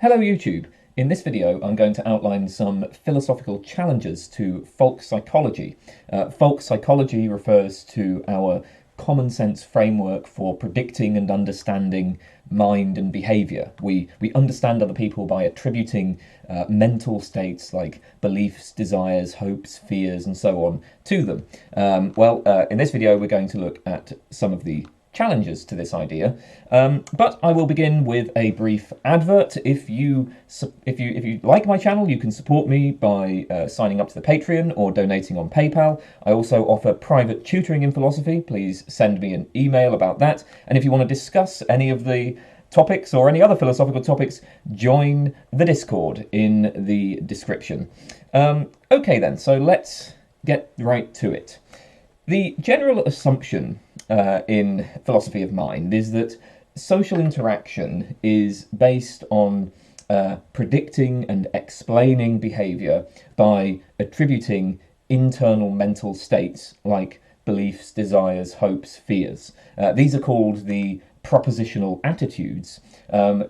Hello YouTube. In this video I'm going to outline some philosophical challenges to folk psychology. Folk psychology refers to our common sense framework for predicting and understanding mind and behaviour. We understand other people by attributing mental states like beliefs, desires, hopes, fears and so on to them. In this video we're going to look at some of the challenges to this idea, but I will begin with a brief advert. If you like my channel, you can support me by signing up to the Patreon or donating on PayPal. I also offer private tutoring in philosophy. Please send me an email about that. And if you want to discuss any of the topics or any other philosophical topics, join the Discord in the description. Okay then, so let's get right to it. The general assumption in philosophy of mind is that social interaction is based on predicting and explaining behaviour by attributing internal mental states like beliefs, desires, hopes, fears. These are called the propositional attitudes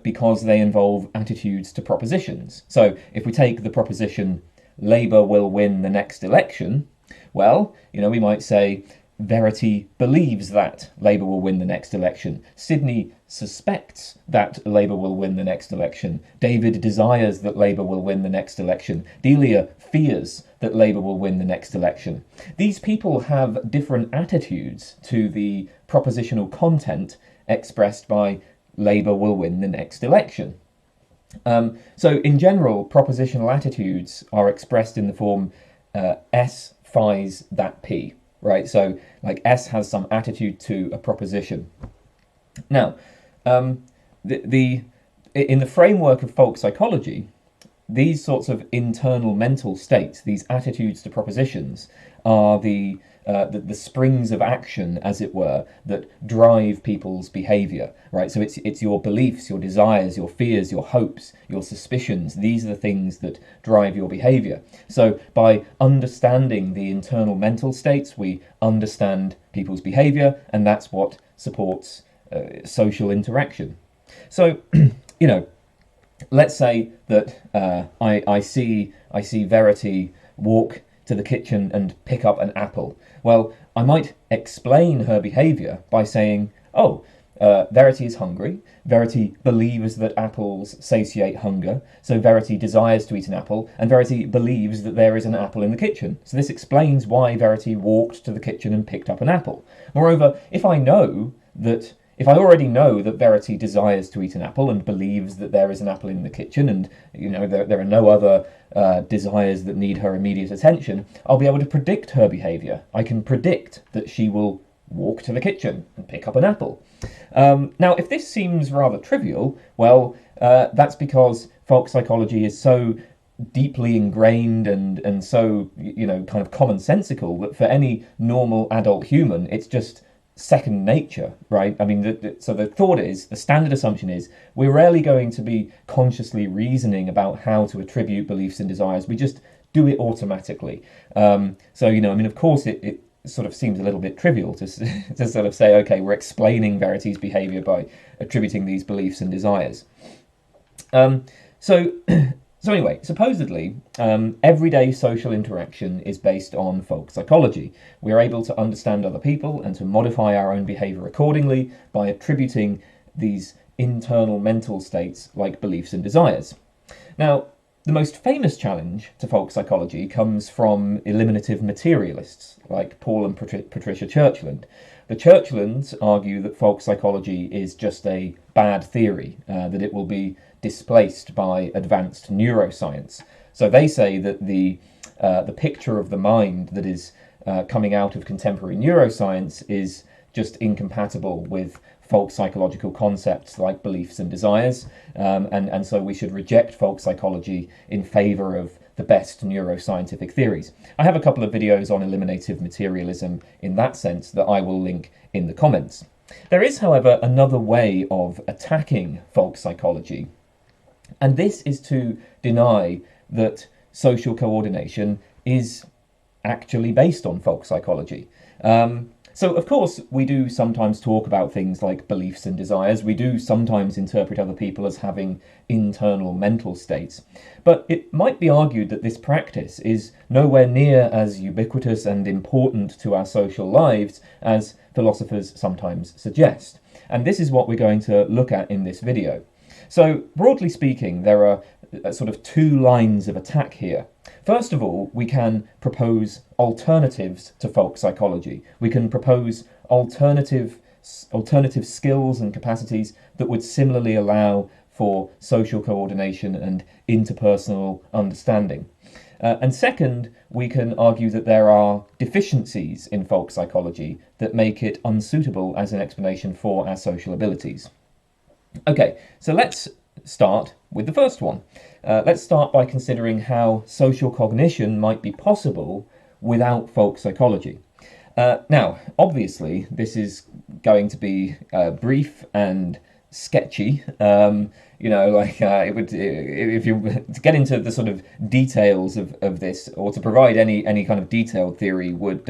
because they involve attitudes to propositions. So if we take the proposition, Labour will win the next election, well, we might say, Verity believes that Labour will win the next election. Sydney suspects that Labour will win the next election. David desires that Labour will win the next election. Delia fears that Labour will win the next election. These people have different attitudes to the propositional content expressed by Labour will win the next election. So in general, propositional attitudes are expressed in the form S phies that P. Right, so like S has some attitude to a proposition. Now, in the framework of folk psychology, these sorts of internal mental states, these attitudes to propositions, are the springs of action, as it were, that drive people's behaviour, right? So it's your beliefs, your desires, your fears, your hopes, your suspicions. These are the things that drive your behaviour. So by understanding the internal mental states, we understand people's behaviour, and that's what supports social interaction. So, let's say that I see Verity walk to the kitchen and pick up an apple. Well, I might explain her behaviour by saying, Verity is hungry. Verity believes that apples satiate hunger, so Verity desires to eat an apple, and Verity believes that there is an apple in the kitchen. So this explains why Verity walked to the kitchen and picked up an apple. Moreover, if I already know that Verity desires to eat an apple and believes that there is an apple in the kitchen, and there are no other desires that need her immediate attention, I'll be able to predict her behaviour. I can predict that she will walk to the kitchen and pick up an apple. Now, if this seems rather trivial, well, that's because folk psychology is so deeply ingrained and so kind of commonsensical that for any normal adult human, it's just second nature, right? I mean, so the standard assumption is we're rarely going to be consciously reasoning about how to attribute beliefs and desires. We just do it automatically. Of course, it sort of seems a little bit trivial to sort of say, okay, we're explaining Verity's behaviour by attributing these beliefs and desires. So anyway, supposedly, everyday social interaction is based on folk psychology. We are able to understand other people and to modify our own behaviour accordingly by attributing these internal mental states like beliefs and desires. Now, the most famous challenge to folk psychology comes from eliminative materialists like Paul and Patricia Churchland. The Churchlands argue that folk psychology is just a bad theory, that it will be displaced by advanced neuroscience. So they say that the picture of the mind that is coming out of contemporary neuroscience is just incompatible with folk psychological concepts like beliefs and desires, and so we should reject folk psychology in favour of the best neuroscientific theories. I have a couple of videos on eliminative materialism in that sense that I will link in the comments. There is, however, another way of attacking folk psychology, and this is to deny that social coordination is actually based on folk psychology. So, of course, we do sometimes talk about things like beliefs and desires. We do sometimes interpret other people as having internal mental states. But it might be argued that this practice is nowhere near as ubiquitous and important to our social lives as philosophers sometimes suggest. And this is what we're going to look at in this video. So, broadly speaking, there are sort of two lines of attack here. First of all, we can propose alternatives to folk psychology. We can propose alternative skills and capacities that would similarly allow for social coordination and interpersonal understanding. And second, we can argue that there are deficiencies in folk psychology that make it unsuitable as an explanation for our social abilities. Okay, so let's start with the first one. Let's start by considering how social cognition might be possible without folk psychology. Now, obviously, this is going to be brief and sketchy. It would, if you to get into the sort of details of this, or to provide any kind of detailed theory, would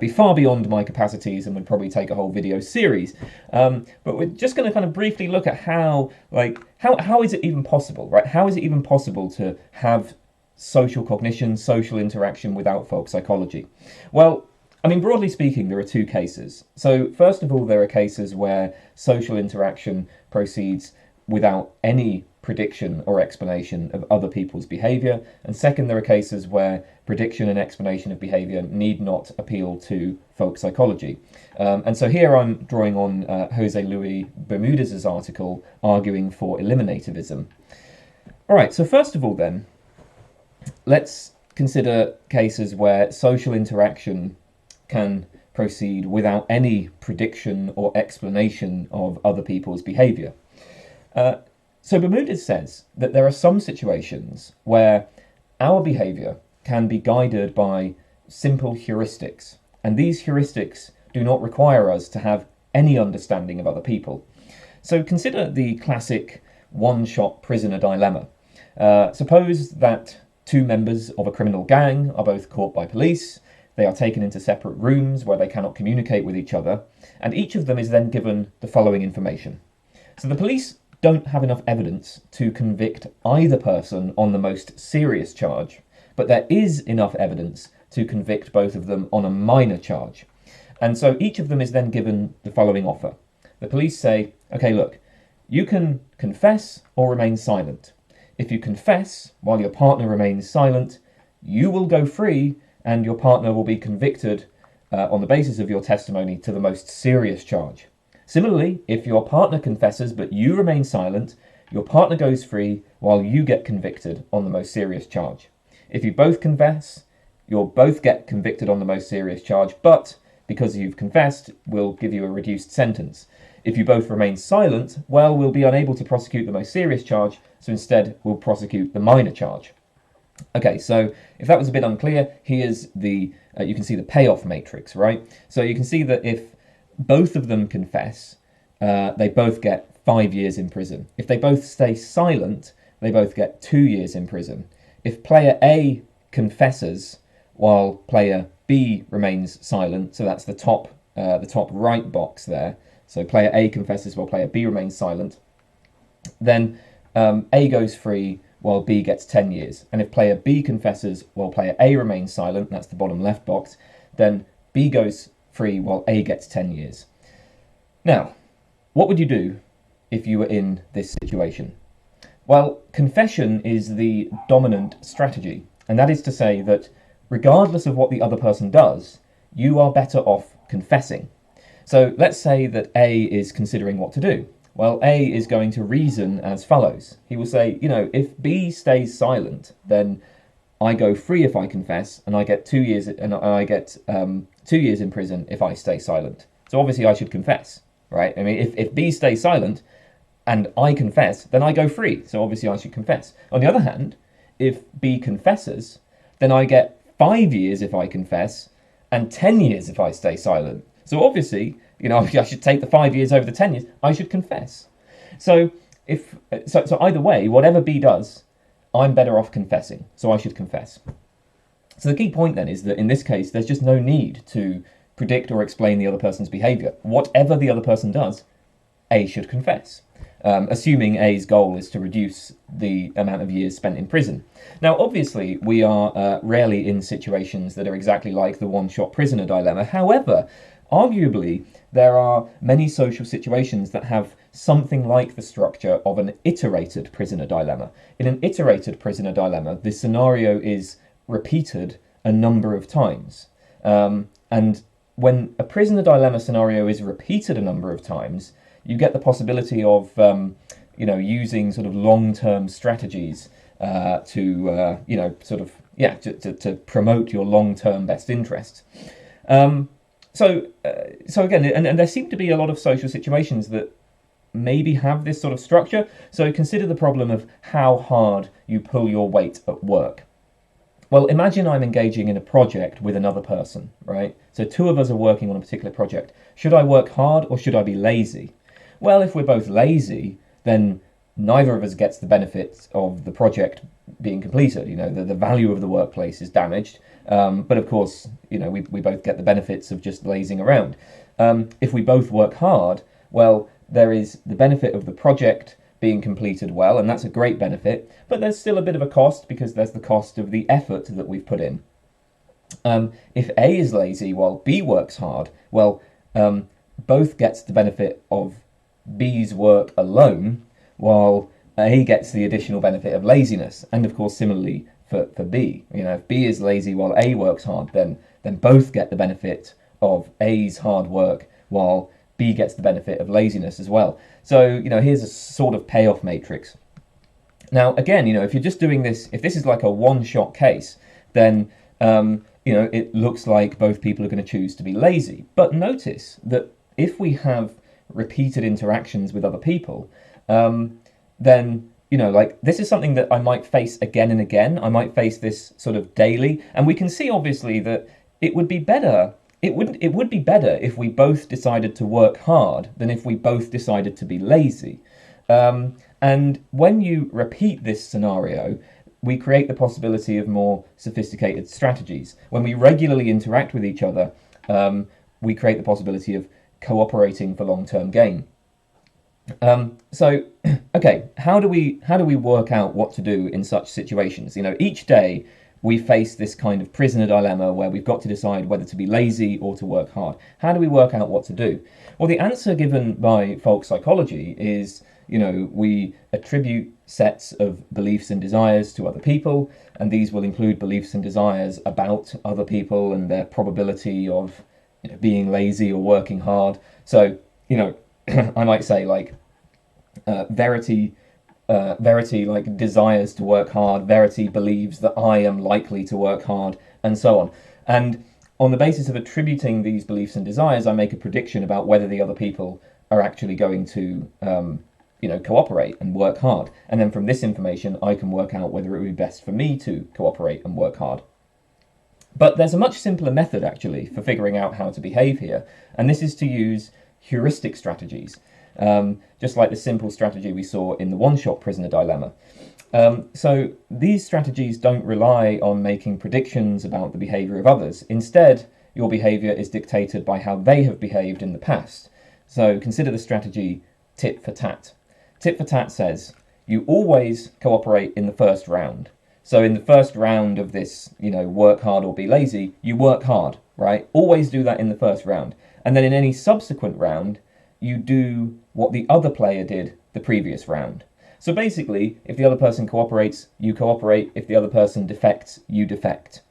be far beyond my capacities and would probably take a whole video series. But we're just going to kind of briefly look at how is it even possible, right? How is it even possible to have social cognition, social interaction without folk psychology? Well, I mean, broadly speaking, there are two cases. So first of all, there are cases where social interaction proceeds without any prediction or explanation of other people's behaviour. And second, there are cases where prediction and explanation of behaviour need not appeal to folk psychology. And so here I'm drawing on Jose Luis Bermudez's article arguing for eliminativism. All right, so first of all then, let's consider cases where social interaction can proceed without any prediction or explanation of other people's behaviour. So Bermudez says that there are some situations where our behaviour can be guided by simple heuristics, and these heuristics do not require us to have any understanding of other people. So consider the classic one-shot prisoner dilemma. Suppose that two members of a criminal gang are both caught by police. They are taken into separate rooms where they cannot communicate with each other, and each of them is then given the following information. So the police don't have enough evidence to convict either person on the most serious charge, but there is enough evidence to convict both of them on a minor charge. And so each of them is then given the following offer. The police say, okay, look, you can confess or remain silent. If you confess while your partner remains silent, you will go free and your partner will be convicted on the basis of your testimony to the most serious charge. Similarly, if your partner confesses but you remain silent, your partner goes free while you get convicted on the most serious charge. If you both confess, you'll both get convicted on the most serious charge, but because you've confessed, we'll give you a reduced sentence. If you both remain silent, well, we'll be unable to prosecute the most serious charge, so instead we'll prosecute the minor charge. Okay, so if that was a bit unclear, here's the, you can see the payoff matrix, right? So you can see that if both of them confess, they both get 5 years in prison. If they both stay silent, they both get 2 years in prison. If player A confesses while player B remains silent, so that's the top right box there, so player A confesses while player B remains silent, then A goes free while B gets 10 years. And if player B confesses while player A remains silent, that's the bottom left box, then B goes free while A gets 10 years. Now, what would you do if you were in this situation? Well, confession is the dominant strategy, and that is to say that regardless of what the other person does, you are better off confessing. So let's say that A is considering what to do. Well, A is going to reason as follows. He will say, if B stays silent, then I go free if I confess, and I get 2 years, and I get 2 years in prison if I stay silent. So obviously I should confess, right? I mean, if B stays silent and I confess, then I go free. So obviously I should confess. On the other hand, if B confesses, then I get 5 years if I confess and 10 years if I stay silent. So obviously, I should take the 5 years over the 10 years. I should confess. So so either way, whatever B does, I'm better off confessing. So I should confess. So the key point then is that in this case, there's just no need to predict or explain the other person's behaviour. Whatever the other person does, A should confess, assuming A's goal is to reduce the amount of years spent in prison. Now, obviously, we are rarely in situations that are exactly like the one-shot prisoner dilemma. However, arguably, there are many social situations that have something like the structure of an iterated prisoner dilemma. In an iterated prisoner dilemma, the scenario is repeated a number of times. And when a prisoner dilemma scenario is repeated a number of times, you get the possibility of using sort of long-term strategies to promote your long-term best interests. So again, and there seem to be a lot of social situations that maybe have this sort of structure. So consider the problem of how hard you pull your weight at work. Well, imagine I'm engaging in a project with another person, right? So two of us are working on a particular project. Should I work hard or should I be lazy? Well, if we're both lazy, then neither of us gets the benefits of the project being completed. The value of the workplace is damaged. But of course, we both get the benefits of just lazing around. If we both work hard, well, there is the benefit of the project being completed well, and that's a great benefit, but there's still a bit of a cost because there's the cost of the effort that we've put in. If A is lazy while B works hard, well, both gets the benefit of B's work alone, while A gets the additional benefit of laziness. And of course, similarly for B, if B is lazy while A works hard, then both get the benefit of A's hard work, while B gets the benefit of laziness as well. So, here's a sort of payoff matrix. Now, again, if you're just doing this, if this is like a one-shot case, then, it looks like both people are going to choose to be lazy. But notice that if we have repeated interactions with other people, then, this is something that I might face again and again. I might face this sort of daily. And we can see, obviously, that it would be better. It would be better if we both decided to work hard than if we both decided to be lazy. And when you repeat this scenario, we create the possibility of more sophisticated strategies. When we regularly interact with each other, we create the possibility of cooperating for long-term gain. Okay, how do we work out what to do in such situations? Each day we face this kind of prisoner dilemma where we've got to decide whether to be lazy or to work hard. How do we work out what to do? Well, the answer given by folk psychology is, we attribute sets of beliefs and desires to other people, and these will include beliefs and desires about other people and their probability of being lazy or working hard. So, I might say Verity desires to work hard, Verity believes that I am likely to work hard, and so on. And on the basis of attributing these beliefs and desires, I make a prediction about whether the other people are actually going to, cooperate and work hard. And then from this information, I can work out whether it would be best for me to cooperate and work hard. But there's a much simpler method, actually, for figuring out how to behave here, and this is to use heuristic strategies. Just like the simple strategy we saw in the one-shot prisoner dilemma. So these strategies don't rely on making predictions about the behaviour of others. Instead, your behaviour is dictated by how they have behaved in the past. So consider the strategy tit for tat. Tit for tat says, you always cooperate in the first round. So in the first round of this, work hard or be lazy, you work hard, right? Always do that in the first round. And then in any subsequent round, you do what the other player did the previous round. So basically, if the other person cooperates, you cooperate. If the other person defects, you defect.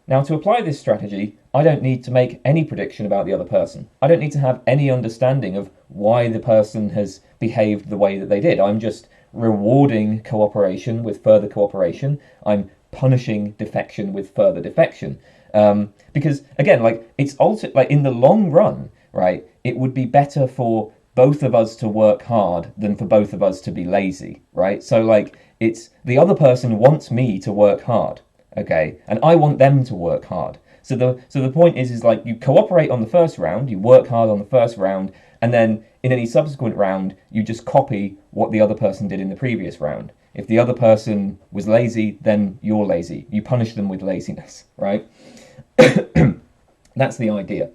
Now, to apply this strategy, I don't need to make any prediction about the other person. I don't need to have any understanding of why the person has behaved the way that they did. I'm just rewarding cooperation with further cooperation. I'm punishing defection with further defection. Because, again, it's also, in the long run, right, it would be better for both of us to work hard than for both of us to be lazy, right? So, it's the other person wants me to work hard, okay? And I want them to work hard. So the point is you cooperate on the first round, you work hard on the first round, and then in any subsequent round, you just copy what the other person did in the previous round. If the other person was lazy, then you're lazy. You punish them with laziness, right? That's the idea.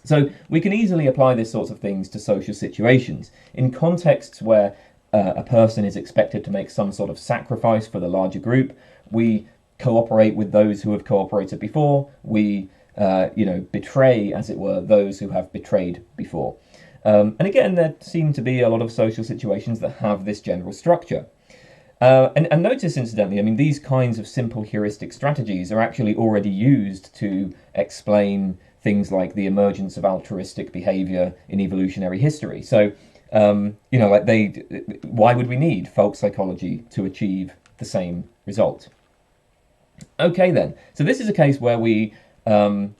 So we can easily apply this sorts of things to social situations. In contexts where a person is expected to make some sort of sacrifice for the larger group, we cooperate with those who have cooperated before. We, betray, as it were, those who have betrayed before. And again, there seem to be a lot of social situations that have this general structure. And notice, incidentally, I mean, these kinds of simple heuristic strategies are actually already used to explain things like the emergence of altruistic behaviour in evolutionary history. So, why would we need folk psychology to achieve the same result? Okay, then. So this is a case where we can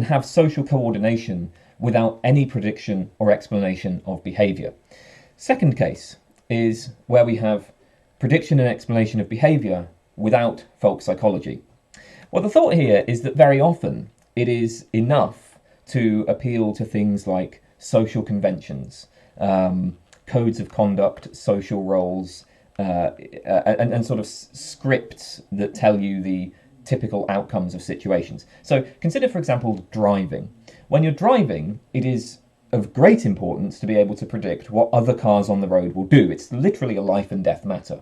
have social coordination without any prediction or explanation of behaviour. Second case is where we have prediction and explanation of behaviour without folk psychology. Well, the thought here is that very often it is enough to appeal to things like social conventions, codes of conduct, social roles, and sort of scripts that tell you the typical outcomes of situations. So consider, for example, driving. When you're driving, it is of great importance to be able to predict what other cars on the road will do. It's literally a life and death matter.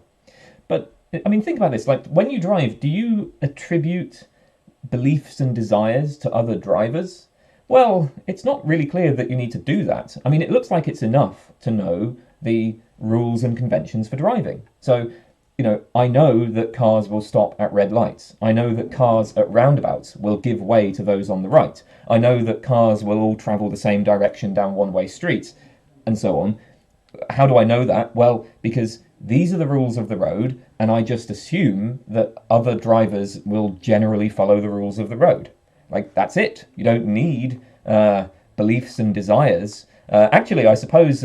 But, I mean, think about this. Like, when you drive, do you attribute beliefs and desires to other drivers? Well, it's not really clear that you need to do that. I mean, it looks like it's enough to know the rules and conventions for driving. So, I know that cars will stop at red lights. I know that cars at roundabouts will give way to those on the right. I know that cars will all travel the same direction down one-way streets, and so on. How do I know that? Well, because these are the rules of the road, and I just assume that other drivers will generally follow the rules of the road. Like, that's it. You don't need beliefs and desires. Actually, I suppose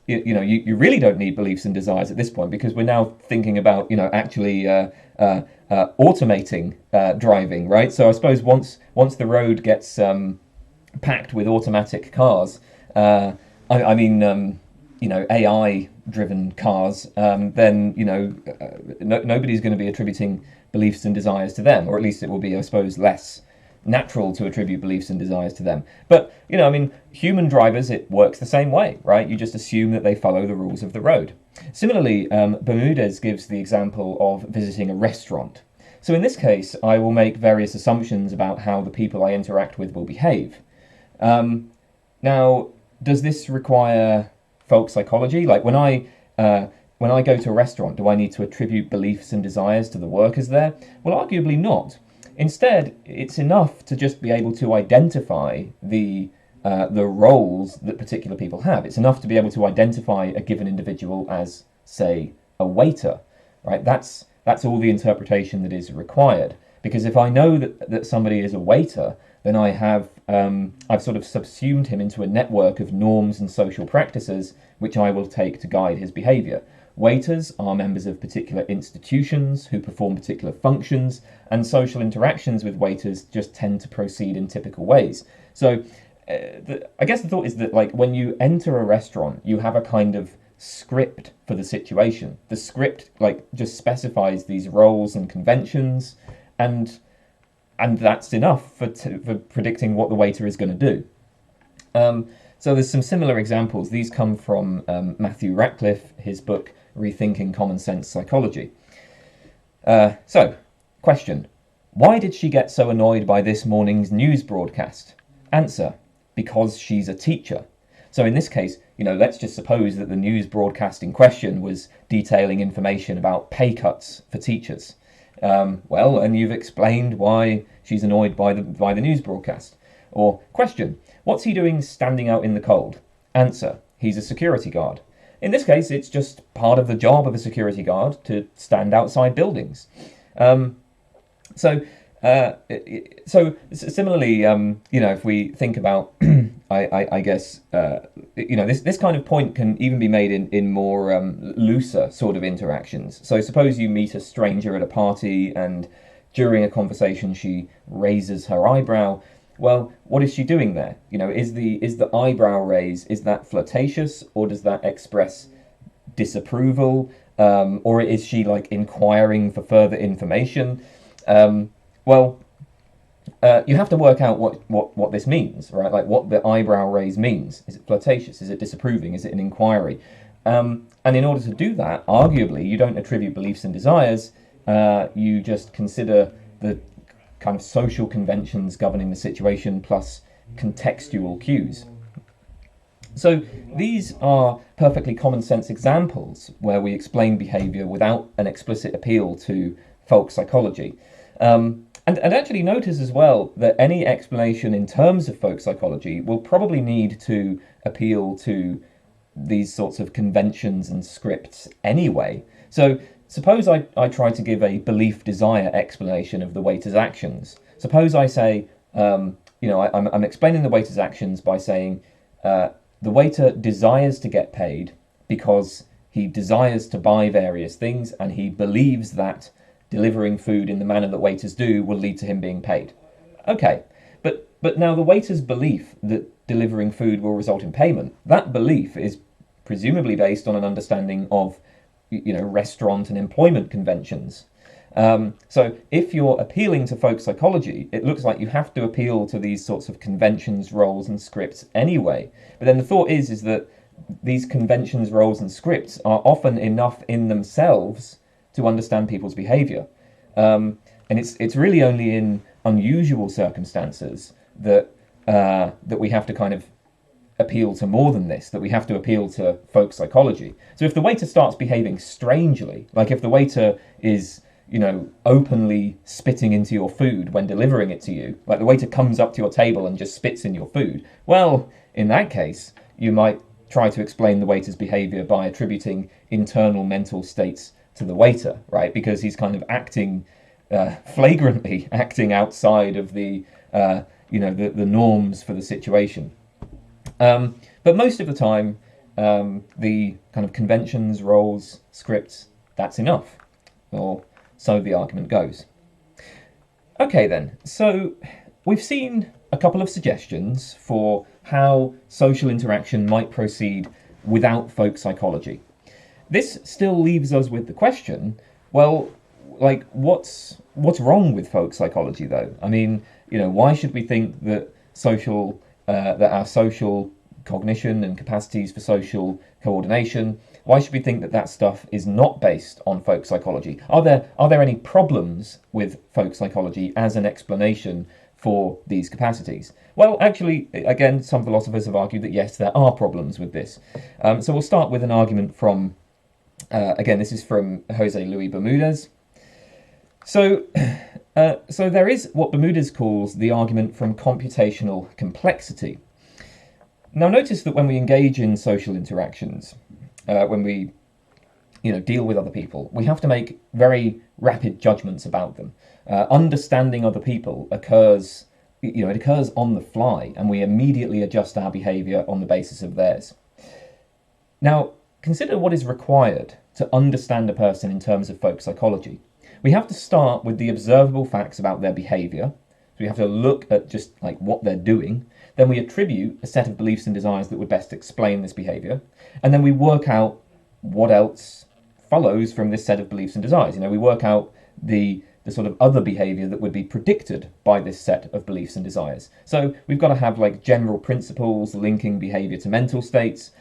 you really don't need beliefs and desires at this point, because we're now thinking about actually automating driving, right? So I suppose once the road gets packed with automatic cars, AI-driven cars, then nobody's going to be attributing beliefs and desires to them, or at least it will be, I suppose, less natural to attribute beliefs and desires to them. But, human drivers, it works the same way, right? You just assume that they follow the rules of the road. Similarly, Bermudez gives the example of visiting a restaurant. So in this case, I will make various assumptions about how the people I interact with will behave. Now, does this require folk psychology? Like, when I go to a restaurant, do I need to attribute beliefs and desires to the workers there? Well, arguably not. Instead, it's enough to just be able to identify the roles that particular people have. It's enough to be able to identify a given individual as, say, a waiter, right? That's all the interpretation that is required. Because if I know that somebody is a waiter, then I've sort of subsumed him into a network of norms and social practices which I will take to guide his behaviour. Waiters are members of particular institutions who perform particular functions, and social interactions with waiters just tend to proceed in typical ways. So I guess the thought is that, like, when you enter a restaurant, you have a kind of script for the situation. The script, like, just specifies these roles and conventions, and that's enough for predicting what the waiter is going to do. So there's some similar examples. These come from Matthew Ratcliffe, his book Rethinking Common Sense Psychology. So, question. Why did she get so annoyed by this morning's news broadcast? Answer. Because she's a teacher. So in this case, let's just suppose that the news broadcast in question was detailing information about pay cuts for teachers. And you've explained why she's annoyed by the news broadcast. Or question. What's he doing standing out in the cold? Answer. He's a security guard. In this case, it's just part of the job of a security guard to stand outside buildings. So similarly, if we think about, I guess, this kind of point can even be made in more looser sort of interactions. So suppose you meet a stranger at a party, and during a conversation she raises her eyebrow. Well, what is she doing there? Is the eyebrow raise, is that flirtatious, or does that express disapproval? Or is she, like, inquiring for further information? you have to work out what this means, right? Like what the eyebrow raise means. Is it flirtatious? Is it disapproving? Is it an inquiry? And in order to do that, arguably, you don't attribute beliefs and desires. You just consider the kind of social conventions governing the situation plus contextual cues. So these are perfectly common sense examples where we explain behaviour without an explicit appeal to folk psychology. And actually notice as well that any explanation in terms of folk psychology will probably need to appeal to these sorts of conventions and scripts anyway. So suppose I try to give a belief-desire explanation of the waiter's actions. Suppose I say, I'm explaining the waiter's actions by saying the waiter desires to get paid because he desires to buy various things and he believes that delivering food in the manner that waiters do will lead to him being paid. Okay, but now the waiter's belief that delivering food will result in payment, that belief is presumably based on an understanding of restaurant and employment conventions. So if you're appealing to folk psychology, it looks like you have to appeal to these sorts of conventions, roles and scripts anyway. But then the thought is that these conventions, roles and scripts are often enough in themselves to understand people's behaviour. And it's really only in unusual circumstances that we have to kind of appeal to more than this, that we have to appeal to folk psychology. So if the waiter starts behaving strangely, like if the waiter is openly spitting into your food when delivering it to you, like the waiter comes up to your table and just spits in your food, well, in that case, you might try to explain the waiter's behaviour by attributing internal mental states to the waiter, right? Because he's kind of acting flagrantly, acting outside of the norms for the situation. But most of the time, the kind of conventions, roles, scripts, that's enough. Or so the argument goes. Okay then, so we've seen a couple of suggestions for how social interaction might proceed without folk psychology. This still leaves us with the question, well, like what's wrong with folk psychology though? I mean, why should we think that that our social cognition and capacities for social coordination, why should we think that stuff is not based on folk psychology? Are there any problems with folk psychology as an explanation for these capacities? Well, actually, again, some philosophers have argued that yes, there are problems with this. So we'll start with an argument from, again, this is from Jose Luis Bermudez. So there is what Bermudez calls the argument from computational complexity. Now notice that when we engage in social interactions, when we deal with other people, we have to make very rapid judgments about them. Understanding other people occurs on the fly, and we immediately adjust our behaviour on the basis of theirs. Now, consider what is required to understand a person in terms of folk psychology. We have to start with the observable facts about their behaviour. So we have to look at just like what they're doing. Then we attribute a set of beliefs and desires that would best explain this behaviour. And then we work out what else follows from this set of beliefs and desires. We work out the sort of other behaviour that would be predicted by this set of beliefs and desires. So we've got to have like general principles linking behaviour to mental states,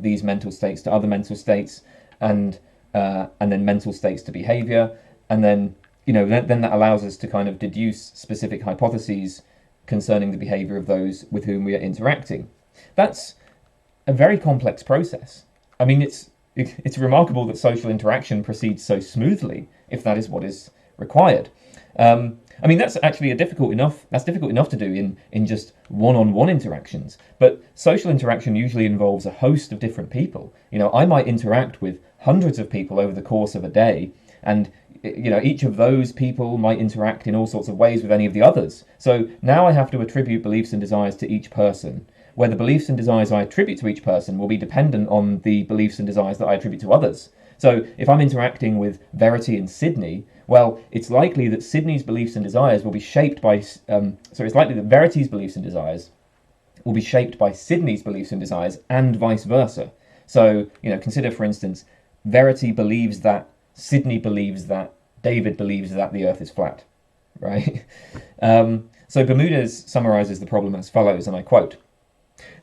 these mental states to other mental states, and then mental states to behaviour. And then, then that allows us to kind of deduce specific hypotheses concerning the behaviour of those with whom we are interacting. That's a very complex process. I mean, it's remarkable that social interaction proceeds so smoothly, if that is what is required. I mean, that's actually difficult enough to do in just one-on-one interactions. But social interaction usually involves a host of different people. I might interact with hundreds of people over the course of a day, and each of those people might interact in all sorts of ways with any of the others. So now I have to attribute beliefs and desires to each person, where the beliefs and desires I attribute to each person will be dependent on the beliefs and desires that I attribute to others. So if I'm interacting with Verity and Sydney, well, it's likely that Sydney's beliefs and desires will be shaped by... it's likely that Verity's beliefs and desires will be shaped by Sydney's beliefs and desires, and vice versa. So, consider, for instance, Verity believes that, Sydney believes that, David believes that the Earth is flat, right? So So Bermudez summarises the problem as follows, and I quote,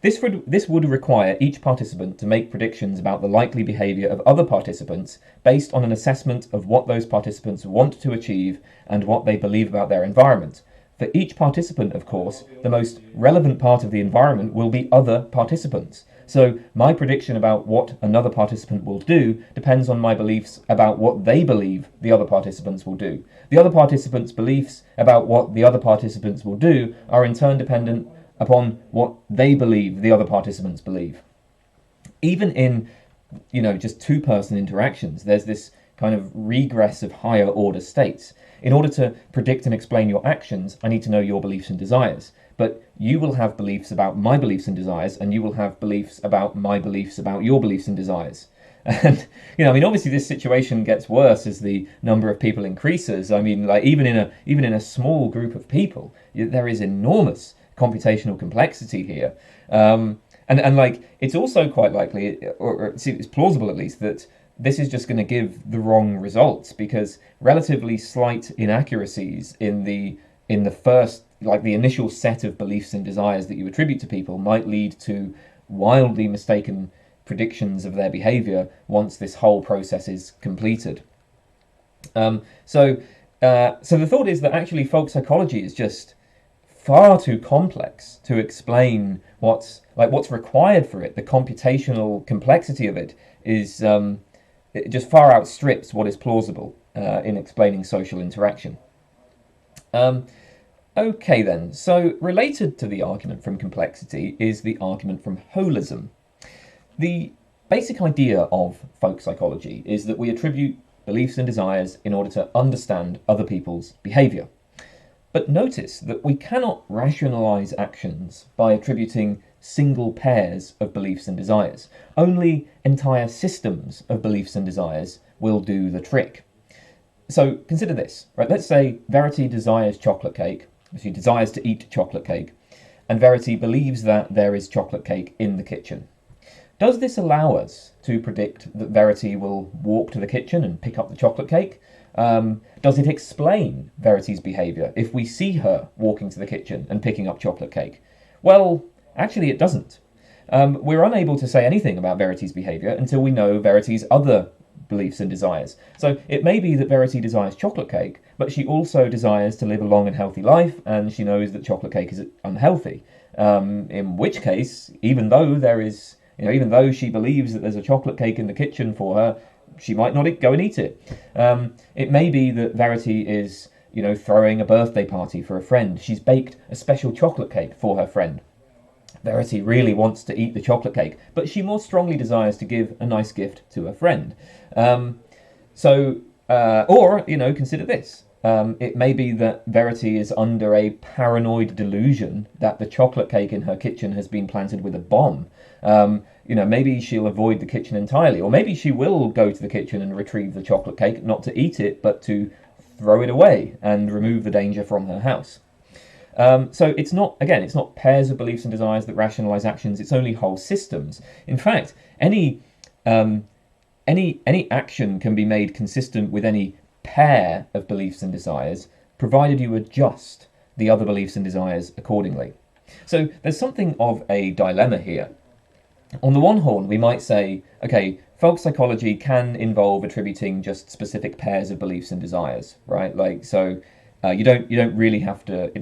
This would require each participant to make predictions about the likely behaviour of other participants based on an assessment of what those participants want to achieve and what they believe about their environment. For each participant, of course, the most relevant part of the environment will be other participants. So my prediction about what another participant will do depends on my beliefs about what they believe the other participants will do. The other participants' beliefs about what the other participants will do are in turn dependent upon what they believe the other participants believe. Even in, just two-person interactions, there's this kind of regress of higher order states. In order to predict and explain your actions, I need to know your beliefs and desires. But you will have beliefs about my beliefs and desires, and you will have beliefs about my beliefs about your beliefs and desires. And, obviously this situation gets worse as the number of people increases. Even in a small group of people, there is enormous computational complexity here. And it's also quite likely, or it's plausible at least, that this is just going to give the wrong results, because relatively slight inaccuracies in the first, the initial set of beliefs and desires that you attribute to people might lead to wildly mistaken predictions of their behaviour once this whole process is completed. So the thought is that actually folk psychology is just far too complex to explain what's required for it. The computational complexity of it is it just far outstrips what is plausible in explaining social interaction. Okay then, so related to the argument from complexity is the argument from holism. The basic idea of folk psychology is that we attribute beliefs and desires in order to understand other people's behaviour. But notice that we cannot rationalise actions by attributing single pairs of beliefs and desires. Only entire systems of beliefs and desires will do the trick. So consider this, right? Let's say Verity desires chocolate cake. She desires to eat chocolate cake, and Verity believes that there is chocolate cake in the kitchen. Does this allow us to predict that Verity will walk to the kitchen and pick up the chocolate cake? Does it explain Verity's behaviour if we see her walking to the kitchen and picking up chocolate cake? Well, actually it doesn't. We're unable to say anything about Verity's behaviour until we know Verity's other beliefs and desires. So it may be that Verity desires chocolate cake, but she also desires to live a long and healthy life, and she knows that chocolate cake is unhealthy. In which case, even though she believes that there's a chocolate cake in the kitchen for her, she might not go and eat it. It may be that Verity is, throwing a birthday party for a friend. She's baked a special chocolate cake for her friend. Verity really wants to eat the chocolate cake, but she more strongly desires to give a nice gift to her friend. Consider this. It may be that Verity is under a paranoid delusion that the chocolate cake in her kitchen has been planted with a bomb. Maybe she'll avoid the kitchen entirely, or maybe she will go to the kitchen and retrieve the chocolate cake, not to eat it, but to throw it away and remove the danger from her house. So it's not pairs of beliefs and desires that rationalise actions, it's only whole systems. In fact, any action can be made consistent with any pair of beliefs and desires, provided you adjust the other beliefs and desires accordingly. So there's something of a dilemma here. On the one hand, we might say, okay, folk psychology can involve attributing just specific pairs of beliefs and desires, right? You don't really have to. You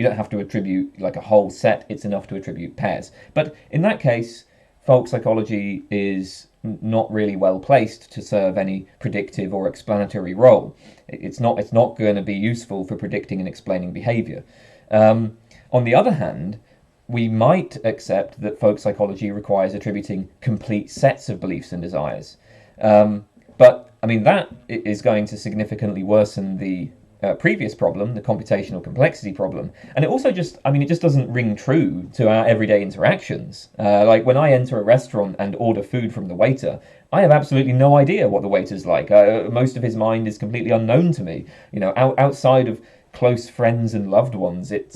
don't have to attribute like a whole set. It's enough to attribute pairs. But in that case, folk psychology is not really well placed to serve any predictive or explanatory role. It's not going to be useful for predicting and explaining behaviour. On the other hand, we might accept that folk psychology requires attributing complete sets of beliefs and desires. But that is going to significantly worsen the previous problem, the computational complexity problem. And it also just doesn't ring true to our everyday interactions. Like when I enter a restaurant and order food from the waiter, I have absolutely no idea what the waiter's like. Most of his mind is completely unknown to me. Outside of close friends and loved ones, it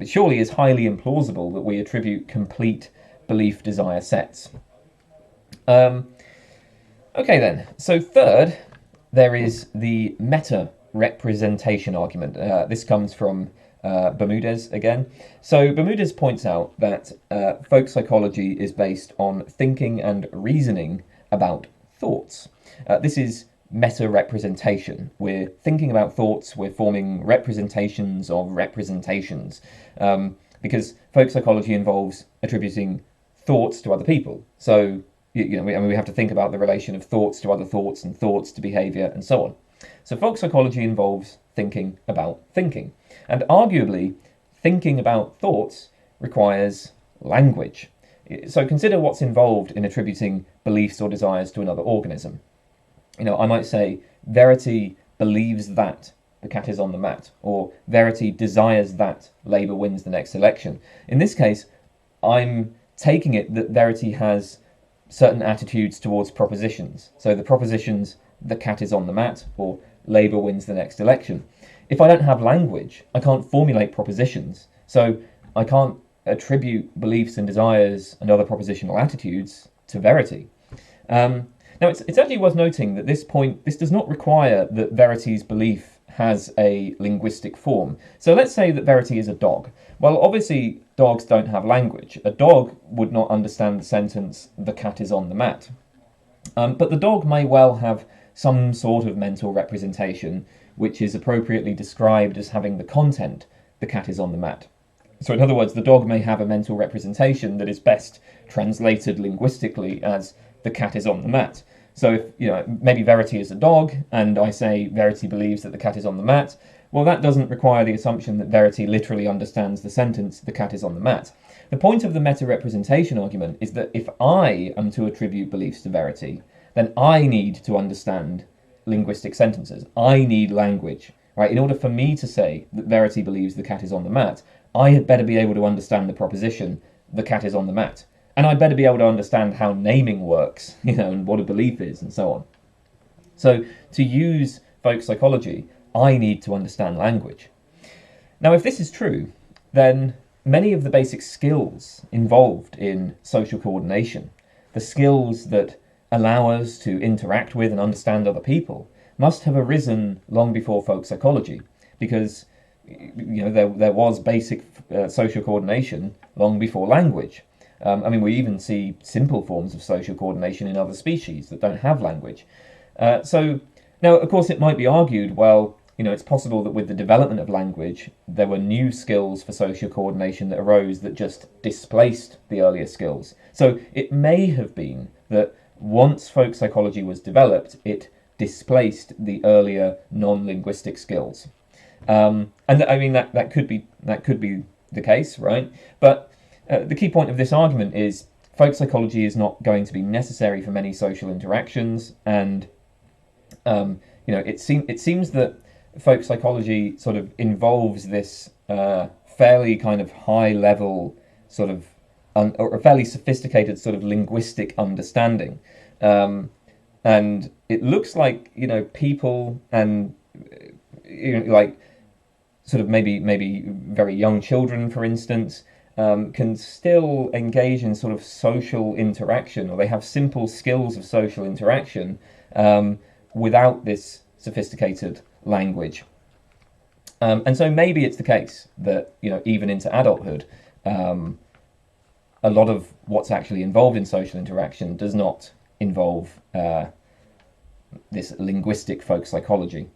surely is highly implausible that we attribute complete belief desire sets. Okay then, so third, there is the meta representation argument. This comes from Bermudez again. So Bermudez points out that folk psychology is based on thinking and reasoning about thoughts. This is meta-representation. We're thinking about thoughts, we're forming representations of representations, because folk psychology involves attributing thoughts to other people. So, we have to think about the relation of thoughts to other thoughts and thoughts to behaviour and so on. So folk psychology involves thinking about thinking. And arguably, thinking about thoughts requires language. So consider what's involved in attributing beliefs or desires to another organism. I might say, Verity believes that the cat is on the mat, or Verity desires that Labour wins the next election. In this case, I'm taking it that Verity has certain attitudes towards propositions. So the propositions, the cat is on the mat, or Labour wins the next election. If I don't have language, I can't formulate propositions. So I can't attribute beliefs and desires and other propositional attitudes to Verity. Now, it's actually worth noting that this does not require that Verity's belief has a linguistic form. So let's say that Verity is a dog. Well, obviously, dogs don't have language. A dog would not understand the sentence, the cat is on the mat. But the dog may well have some sort of mental representation which is appropriately described as having the content, the cat is on the mat. So in other words, the dog may have a mental representation that is best translated linguistically as the cat is on the mat. So if, maybe Verity is a dog, and I say Verity believes that the cat is on the mat, well, that doesn't require the assumption that Verity literally understands the sentence, the cat is on the mat. The point of the meta-representation argument is that if I am to attribute beliefs to Verity, then I need to understand linguistic sentences. I need language, right? In order for me to say that Verity believes the cat is on the mat, I had better be able to understand the proposition, the cat is on the mat. And I'd better be able to understand how naming works, and what a belief is, and so on. So to use folk psychology, I need to understand language. Now, if this is true, then many of the basic skills involved in social coordination, the skills that allow us to interact with and understand other people, must have arisen long before folk psychology, because there was basic social coordination long before language. We even see simple forms of social coordination in other species that don't have language. So now, of course, it might be argued, well, it's possible that with the development of language, there were new skills for social coordination that arose that just displaced the earlier skills. So it may have been that once folk psychology was developed, it displaced the earlier non-linguistic skills. That could be the case, right? But the key point of this argument is folk psychology is not going to be necessary for many social interactions, and it seems that folk psychology sort of involves this fairly kind of high level sort of or a fairly sophisticated sort of linguistic understanding, and it looks like people and like sort of maybe very young children, for instance, can still engage in sort of social interaction, or they have simple skills of social interaction without this sophisticated language. And so maybe it's the case that even into adulthood, a lot of what's actually involved in social interaction does not involve this linguistic folk psychology.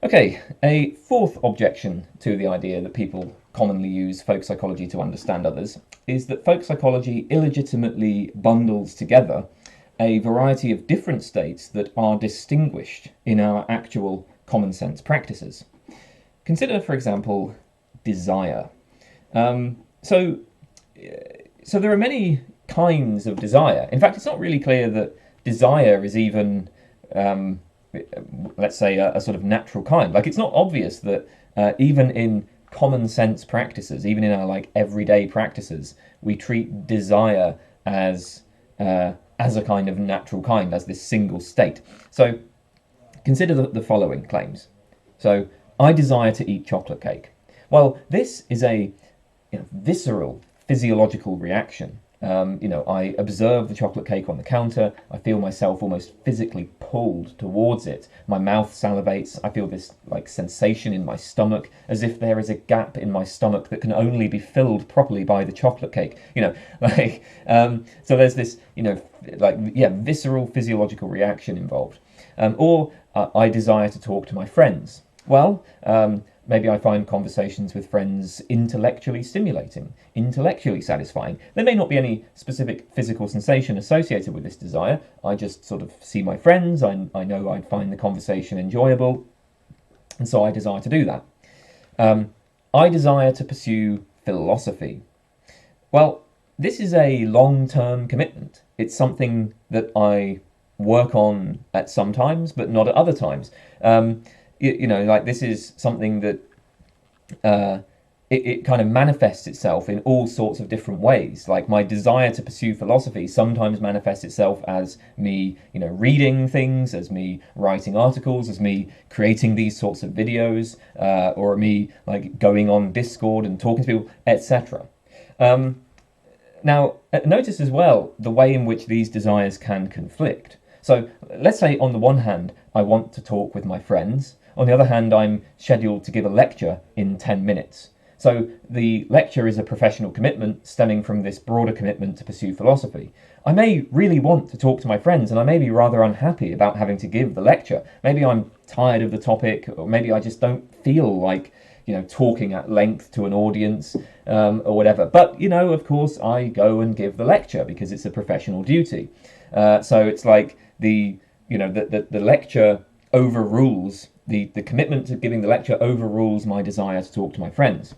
Okay, a fourth objection to the idea that people commonly use folk psychology to understand others is that folk psychology illegitimately bundles together a variety of different states that are distinguished in our actual common sense practices. Consider, for example, desire. So there are many kinds of desire. In fact, it's not really clear that desire is even let's say a sort of natural kind. Like, it's not obvious that even in common sense practices, even in our everyday practices, we treat desire as a kind of natural kind, as this single state. So consider the following claims. So, I desire to eat chocolate cake. Well, this is a visceral physiological reaction. I observe the chocolate cake on the counter. I feel myself almost physically pulled towards it. My mouth salivates. I feel this like sensation in my stomach, as if there is a gap in my stomach that can only be filled properly by the chocolate cake. So there's this, visceral physiological reaction involved. I desire to talk to my friends. Well, maybe I find conversations with friends intellectually stimulating, intellectually satisfying. There may not be any specific physical sensation associated with this desire. I just sort of see my friends. I know I'd find the conversation enjoyable, and so I desire to do that. I desire to pursue philosophy. Well, this is a long-term commitment. It's something that I work on at some times, but not at other times. This is something that it kind of manifests itself in all sorts of different ways. Like my desire to pursue philosophy sometimes manifests itself as me, reading things, as me writing articles, as me creating these sorts of videos, or me like going on Discord and talking to people, etc. Now, notice as well the way in which these desires can conflict. So let's say on the one hand, I want to talk with my friends. On the other hand, I'm scheduled to give a lecture in 10 minutes. So the lecture is a professional commitment stemming from this broader commitment to pursue philosophy. I may really want to talk to my friends, and I may be rather unhappy about having to give the lecture. Maybe I'm tired of the topic, or maybe I just don't feel like talking at length to an audience, or whatever. But, of course, I go and give the lecture because it's a professional duty. So it's like the lecture overrules, the commitment to giving the lecture overrules my desire to talk to my friends.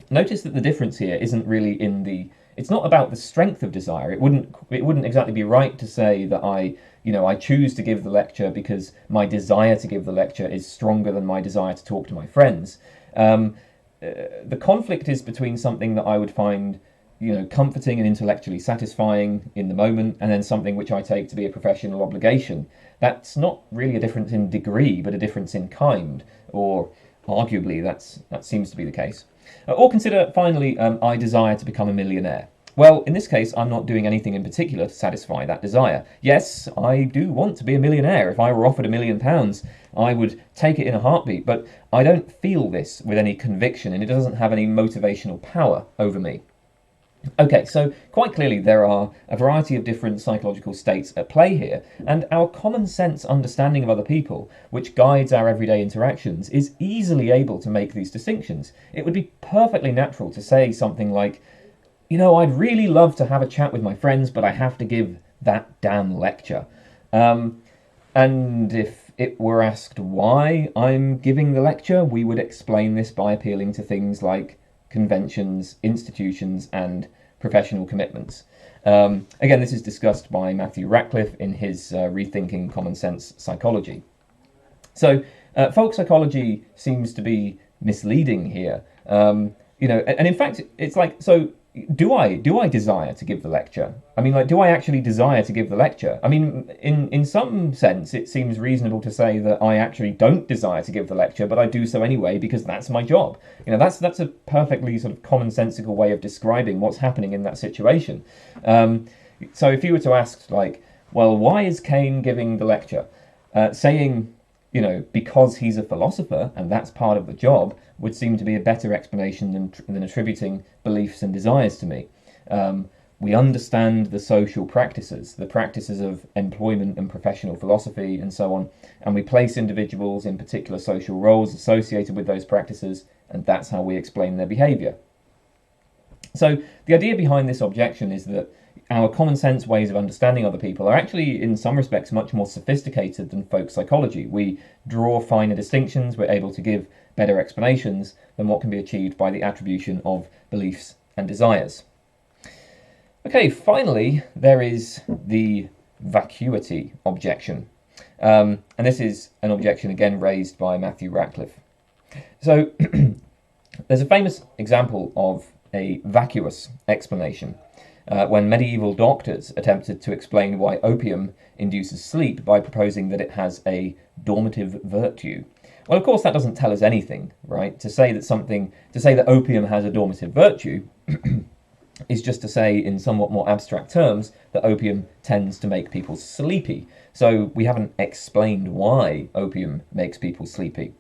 Notice that the difference here isn't really it's not about the strength of desire. It wouldn't exactly be right to say that I choose to give the lecture because my desire to give the lecture is stronger than my desire to talk to my friends. The conflict is between something that I would find comforting and intellectually satisfying in the moment, and then something which I take to be a professional obligation. That's not really a difference in degree, but a difference in kind, or arguably that seems to be the case. Or consider, finally, I desire to become a millionaire. Well, in this case, I'm not doing anything in particular to satisfy that desire. Yes, I do want to be a millionaire. If I were offered £1 million, I would take it in a heartbeat, but I don't feel this with any conviction, and it doesn't have any motivational power over me. Okay, so quite clearly there are a variety of different psychological states at play here, and our common sense understanding of other people, which guides our everyday interactions, is easily able to make these distinctions. It would be perfectly natural to say something like, I'd really love to have a chat with my friends, but I have to give that damn lecture. And if it were asked why I'm giving the lecture, we would explain this by appealing to things like conventions, institutions, and professional commitments. Again, this is discussed by Matthew Ratcliffe in his Rethinking Common Sense Psychology. So, folk psychology seems to be misleading here. And in fact, it's like, so do I desire to give the lecture? I mean, do I actually desire to give the lecture? I mean, in some sense, it seems reasonable to say that I actually don't desire to give the lecture, but I do so anyway because that's my job. That's a perfectly sort of commonsensical way of describing what's happening in that situation. So if you were to ask, well, why is Kane giving the lecture? Saying, because he's a philosopher and that's part of the job would seem to be a better explanation than attributing beliefs and desires to me. We understand the social practices, the practices of employment and professional philosophy and so on, and we place individuals in particular social roles associated with those practices, and that's how we explain their behaviour. So the idea behind this objection is that our common sense ways of understanding other people are actually, in some respects, much more sophisticated than folk psychology. We draw finer distinctions, we're able to give better explanations than what can be achieved by the attribution of beliefs and desires. Okay, finally, there is the vacuity objection. And this is an objection again raised by Matthew Ratcliffe. So there's a famous example of a vacuous explanation. When medieval doctors attempted to explain why opium induces sleep by proposing that it has a dormitive virtue. Well, of course, that doesn't tell us anything, right? To say that opium has a dormitive virtue is just to say, in somewhat more abstract terms, that opium tends to make people sleepy. So we haven't explained why opium makes people sleepy.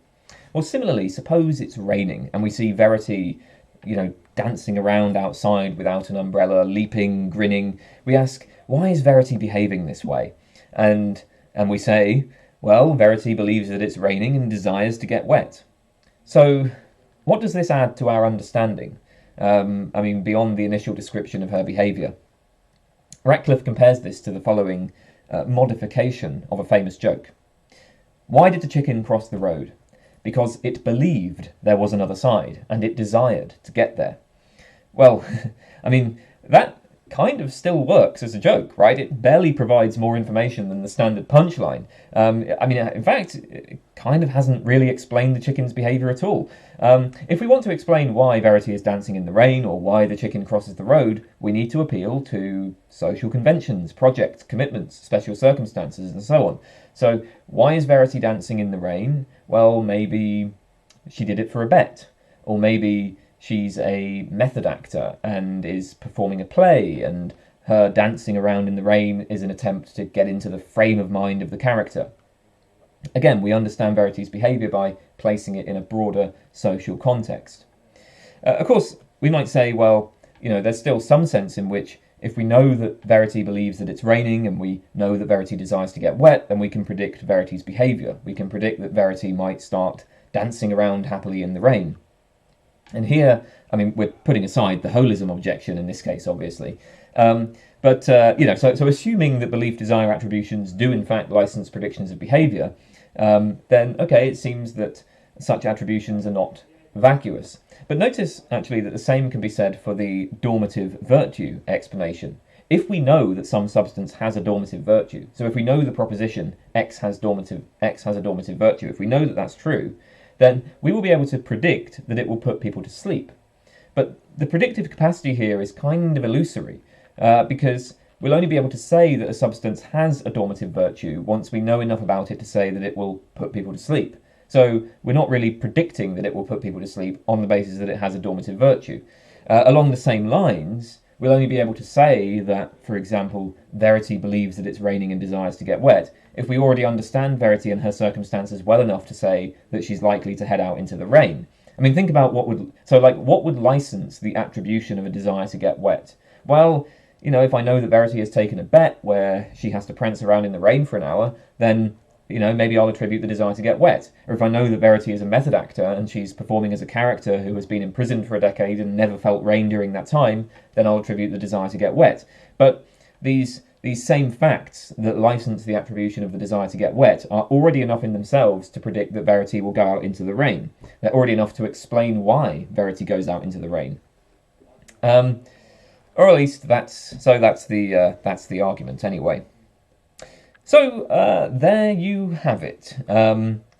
Well, similarly, suppose it's raining and we see Verity, dancing around outside without an umbrella, leaping, grinning. We ask, why is Verity behaving this way? And we say, well, Verity believes that it's raining and desires to get wet. So what does this add to our understanding? Beyond the initial description of her behaviour. Ratcliffe compares this to the following modification of a famous joke. Why did the chicken cross the road? Because it believed there was another side, and it desired to get there. Well, that kind of still works as a joke, right? It barely provides more information than the standard punchline. In fact, it kind of hasn't really explained the chicken's behaviour at all. If we want to explain why Verity is dancing in the rain, or why the chicken crosses the road, we need to appeal to social conventions, projects, commitments, special circumstances, and so on. So, why is Verity dancing in the rain? Well, maybe she did it for a bet, or maybe she's a method actor and is performing a play, and her dancing around in the rain is an attempt to get into the frame of mind of the character. Again, we understand Verity's behaviour by placing it in a broader social context. Of course, we might say, well, there's still some sense in which if we know that Verity believes that it's raining and we know that Verity desires to get wet, then we can predict Verity's behaviour. We can predict that Verity might start dancing around happily in the rain. And here, we're putting aside the holism objection in this case, obviously. So assuming that belief desire attributions do in fact license predictions of behaviour, then, okay, it seems that such attributions are not vacuous. But notice, actually, that the same can be said for the dormitive virtue explanation. If we know that some substance has a dormitive virtue, so if we know the proposition X has a dormitive virtue, if we know that that's true, then we will be able to predict that it will put people to sleep. But the predictive capacity here is kind of illusory, because we'll only be able to say that a substance has a dormitive virtue once we know enough about it to say that it will put people to sleep. So we're not really predicting that it will put people to sleep on the basis that it has a dormitive virtue. Along the same lines, we'll only be able to say that, for example, Verity believes that it's raining and desires to get wet if we already understand Verity and her circumstances well enough to say that she's likely to head out into the rain. Think about what would license the attribution of a desire to get wet? Well, if I know that Verity has taken a bet where she has to prance around in the rain for an hour, then maybe I'll attribute the desire to get wet. Or if I know that Verity is a method actor and she's performing as a character who has been imprisoned for a decade and never felt rain during that time, then I'll attribute the desire to get wet. But these same facts that license the attribution of the desire to get wet are already enough in themselves to predict that Verity will go out into the rain. They're already enough to explain why Verity goes out into the rain. Or at least that's the argument anyway. So there you have it.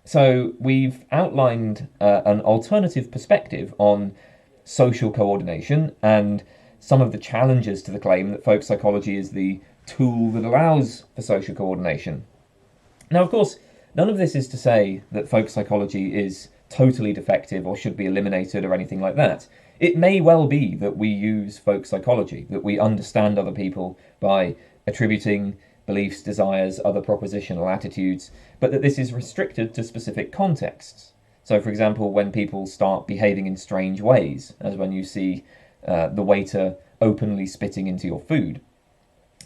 So we've outlined an alternative perspective on social coordination and some of the challenges to the claim that folk psychology is the tool that allows for social coordination. Now, of course, none of this is to say that folk psychology is totally defective or should be eliminated or anything like that. It may well be that we use folk psychology, that we understand other people by attributing beliefs, desires, other propositional attitudes, but that this is restricted to specific contexts. So, for example, when people start behaving in strange ways, as when you see the waiter openly spitting into your food.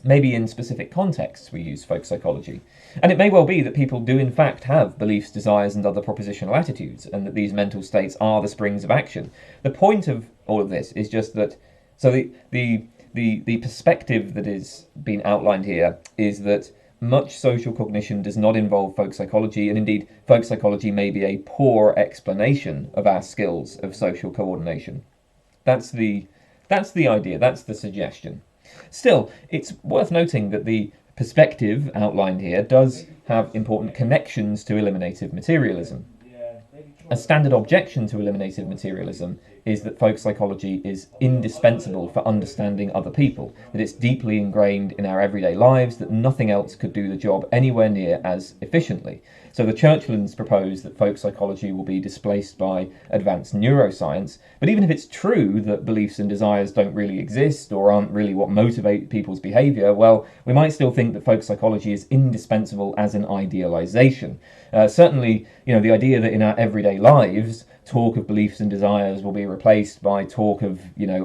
Maybe in specific contexts we use folk psychology. And it may well be that people do in fact have beliefs, desires, and other propositional attitudes, and that these mental states are the springs of action. The point of all of this is just that, so the perspective that is being outlined here is that much social cognition does not involve folk psychology, and indeed folk psychology may be a poor explanation of our skills of social coordination. That's the idea, that's the suggestion. Still, it's worth noting that the perspective outlined here does have important connections to eliminative materialism. A standard objection to eliminative materialism is that folk psychology is indispensable for understanding other people, that it's deeply ingrained in our everyday lives, that nothing else could do the job anywhere near as efficiently. So the Churchlands propose that folk psychology will be displaced by advanced neuroscience, but even if it's true that beliefs and desires don't really exist or aren't really what motivate people's behaviour, well, we might still think that folk psychology is indispensable as an idealisation. Certainly, the idea that in our everyday lives, talk of beliefs and desires will be replaced by talk of,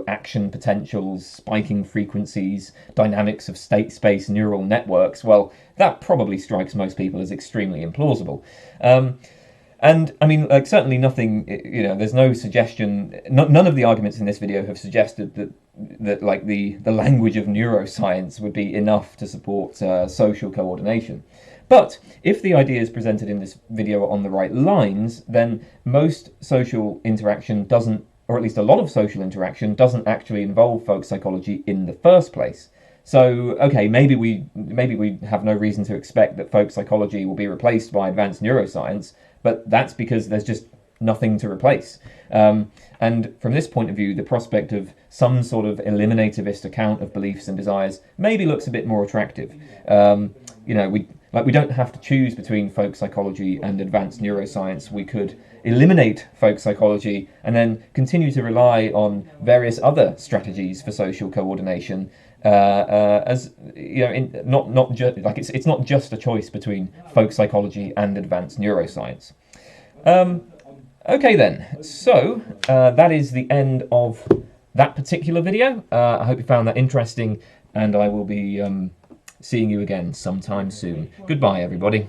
action potentials, spiking frequencies, dynamics of state-space neural networks, well, that probably strikes most people as extremely implausible. And I mean, certainly nothing, there's no suggestion, none of the arguments in this video have suggested that like the language of neuroscience would be enough to support social coordination. But if the ideas presented in this video are on the right lines, then most social interaction doesn't, or at least a lot of social interaction doesn't actually involve folk psychology in the first place. So, okay, maybe we have no reason to expect that folk psychology will be replaced by advanced neuroscience, but that's because there's just nothing to replace. And from this point of view, the prospect of some sort of eliminativist account of beliefs and desires maybe looks a bit more attractive. We don't have to choose between folk psychology and advanced neuroscience. We could eliminate folk psychology and then continue to rely on various other strategies for social coordination. It's not just a choice between folk psychology and advanced neuroscience. Okay then, so that is the end of that particular video. I hope you found that interesting, and I will be seeing you again sometime soon. Goodbye, everybody.